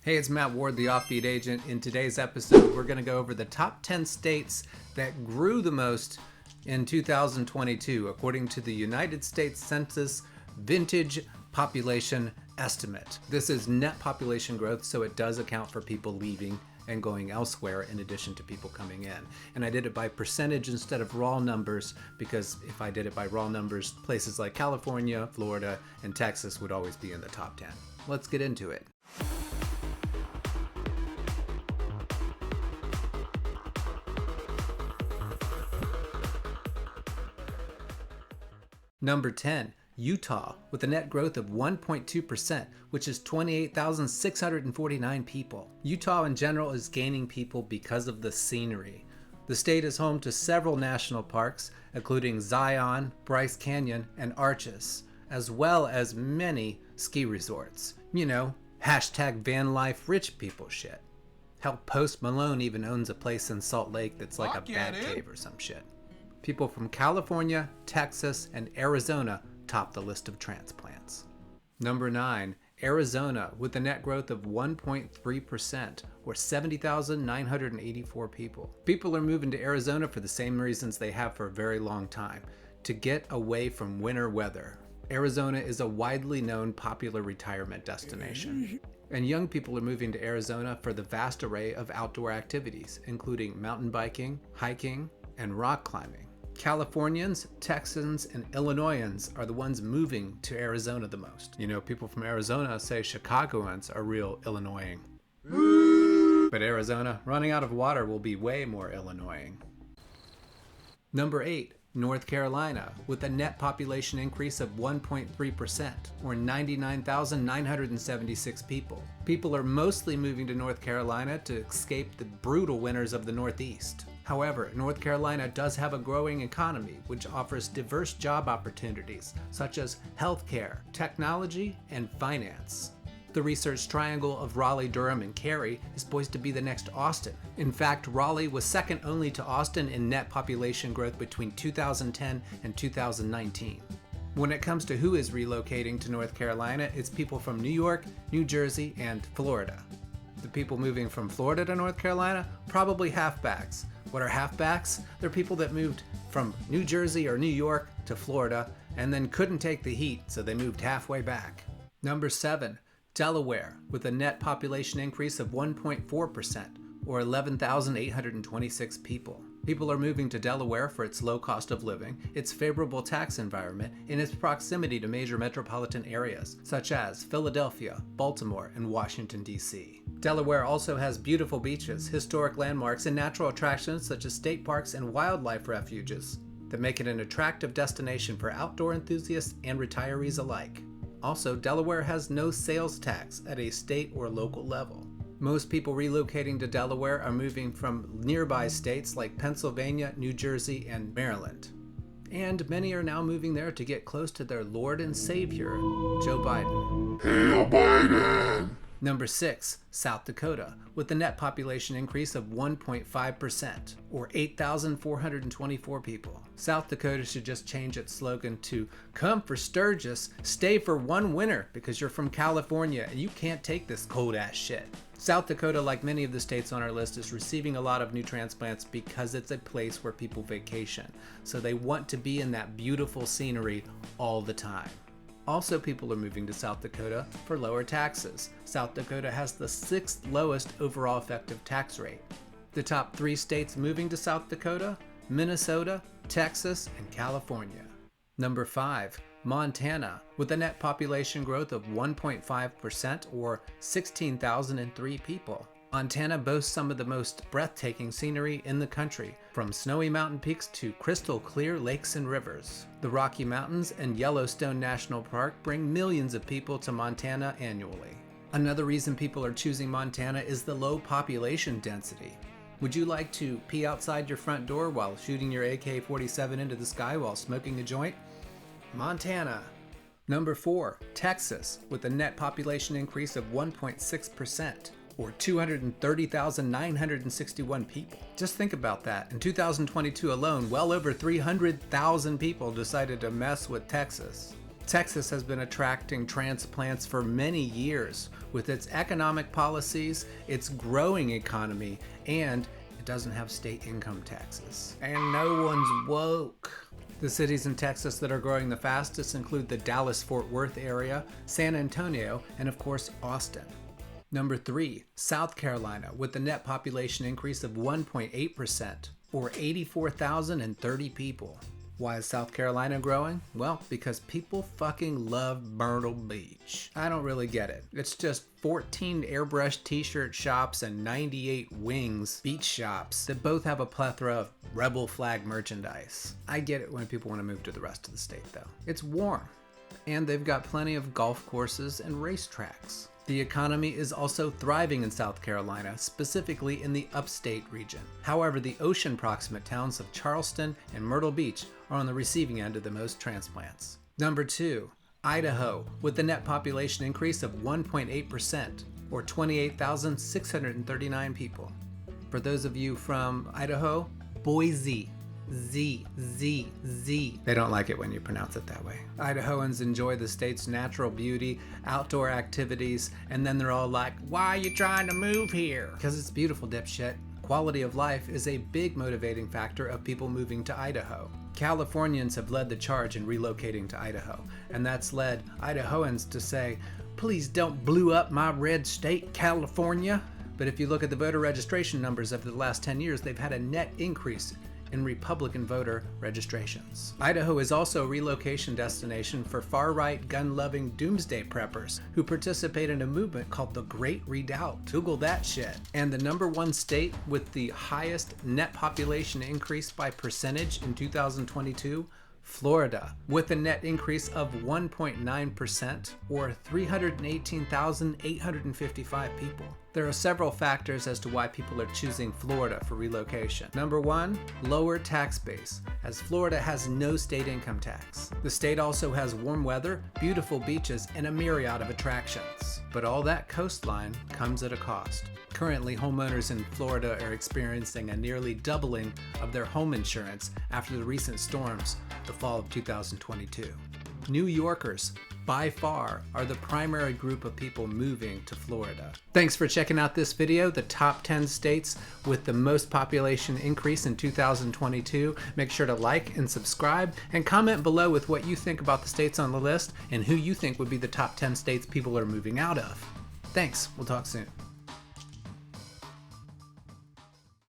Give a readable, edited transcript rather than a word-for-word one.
Hey, it's Matt Ward, the Offbeat Agent. In today's episode, we're going to go over the top 10 states that grew the most in 2022, according to the United States Census Vintage Population Estimate. This is net population growth, so it does account for people leaving and going elsewhere in addition to people coming in. And I did it by percentage instead of raw numbers, because if I did it by raw numbers, places like California, Florida, and Texas would always be in the top 10. Let's get into it. Number 10, Utah, with a net growth of 1.2%, which is 28,649 people. Utah in general is gaining people because of the scenery. The state is home to several national parks, including Zion, Bryce Canyon, and Arches, as well as many ski resorts. You know, hashtag van life rich people shit. Hell, Post Malone even owns a place in Salt Lake that's like a bat cave or some shit. People from California, Texas, and Arizona top the list of transplants. Number 9, Arizona, with a net growth of 1.3%, or 70,984 people. People are moving to Arizona for the same reasons they have for a very long time, to get away from winter weather. Arizona is a widely known popular retirement destination. And young people are moving to Arizona for the vast array of outdoor activities, including mountain biking, hiking, and rock climbing. Californians, Texans, and Illinoisans are the ones moving to Arizona the most. You know, people from Arizona say Chicagoans are real Illinoising. But Arizona, running out of water will be way more Illinoising. Number 8, North Carolina, with a net population increase of 1.3%, or 99,976 people. People are mostly moving to North Carolina to escape the brutal winters of the Northeast. However, North Carolina does have a growing economy, which offers diverse job opportunities, such as healthcare, technology, and finance. The research triangle of Raleigh, Durham, and Cary is poised to be the next Austin. In fact, Raleigh was second only to Austin in net population growth between 2010 and 2019. When it comes to who is relocating to North Carolina, it's people from New York, New Jersey, and Florida. The people moving from Florida to North Carolina, probably halfbacks. What are halfbacks? They're people that moved from New Jersey or New York to Florida and then couldn't take the heat, so they moved halfway back. Number 7, Delaware, with a net population increase of 1.4%, or 11,826 people. People are moving to Delaware for its low cost of living, its favorable tax environment, and its proximity to major metropolitan areas, such as Philadelphia, Baltimore, and Washington, D.C. Delaware also has beautiful beaches, historic landmarks, and natural attractions such as state parks and wildlife refuges that make it an attractive destination for outdoor enthusiasts and retirees alike. Also, Delaware has no sales tax at a state or local level. Most people relocating to Delaware are moving from nearby states like Pennsylvania, New Jersey, and Maryland. And many are now moving there to get close to their Lord and Savior, Joe Biden. Hail Biden! Number 6, South Dakota, with a net population increase of 1.5%, or 8,424 people. South Dakota should just change its slogan to "Come for Sturgis, stay for one winter," because you're from California and you can't take this cold ass shit. South Dakota, like many of the states on our list, is receiving a lot of new transplants because it's a place where people vacation. So they want to be in that beautiful scenery all the time. Also, people are moving to South Dakota for lower taxes. South Dakota has the 6th lowest overall effective tax rate. The top 3 states moving to South Dakota: Minnesota, Texas, and California. Number 5, Montana, with a net population growth of 1.5%, or 16,003 people. Montana boasts some of the most breathtaking scenery in the country, from snowy mountain peaks to crystal clear lakes and rivers. The Rocky Mountains and Yellowstone National Park bring millions of people to Montana annually. Another reason people are choosing Montana is the low population density. Would you like to pee outside your front door while shooting your AK-47 into the sky while smoking a joint? Montana. Number 4, Texas, with a net population increase of 1.6%. Or 230,961 people. Just think about that. In 2022 alone, well over 300,000 people decided to mess with Texas. Texas has been attracting transplants for many years with its economic policies, its growing economy, and it doesn't have state income taxes. And no one's woke. The cities in Texas that are growing the fastest include the Dallas-Fort Worth area, San Antonio, and of course, Austin. Number 3, South Carolina, with a net population increase of 1.8%, or 84,030 people. Why is South Carolina growing? Well, because people fucking love Myrtle Beach. I don't really get it. It's just 14 airbrush t-shirt shops and 98 wings beach shops that both have a plethora of rebel flag merchandise. I get it when people want to move to the rest of the state though. It's warm, and they've got plenty of golf courses and racetracks. The economy is also thriving in South Carolina, specifically in the upstate region. However, the ocean-proximate towns of Charleston and Myrtle Beach are on the receiving end of the most transplants. Number 2, Idaho, with a net population increase of 1.8%, or 28,639 people. For those of you from Idaho, Boise. Z. They don't like it when you pronounce it that way. Idahoans enjoy the state's natural beauty, outdoor activities, and then they're all like, why are you trying to move here? Because it's beautiful, dipshit. Quality of life is a big motivating factor of people moving to Idaho. Californians have led the charge in relocating to Idaho, and that's led Idahoans to say, please don't blow up my red state, California. But if you look at the voter registration numbers over the last 10 years, they've had a net increase in Republican voter registrations. Idaho is also a relocation destination for far-right, gun-loving doomsday preppers who participate in a movement called the Great Redoubt. Google that shit. And the number 1 state with the highest net population increase by percentage in 2022, Florida, with a net increase of 1.9%, or 318,855 people. There are several factors as to why people are choosing Florida for relocation. Number 1, lower tax base, as Florida has no state income tax. The state also has warm weather, beautiful beaches, and a myriad of attractions. But all that coastline comes at a cost. Currently, homeowners in Florida are experiencing a nearly doubling of their home insurance after the recent storms, the fall of 2022. New Yorkers, by far, are the primary group of people moving to Florida. Thanks for checking out this video, the top 10 states with the most population increase in 2022. Make sure to like and subscribe, and comment below with what you think about the states on the list and who you think would be the top 10 states people are moving out of. Thanks, we'll talk soon.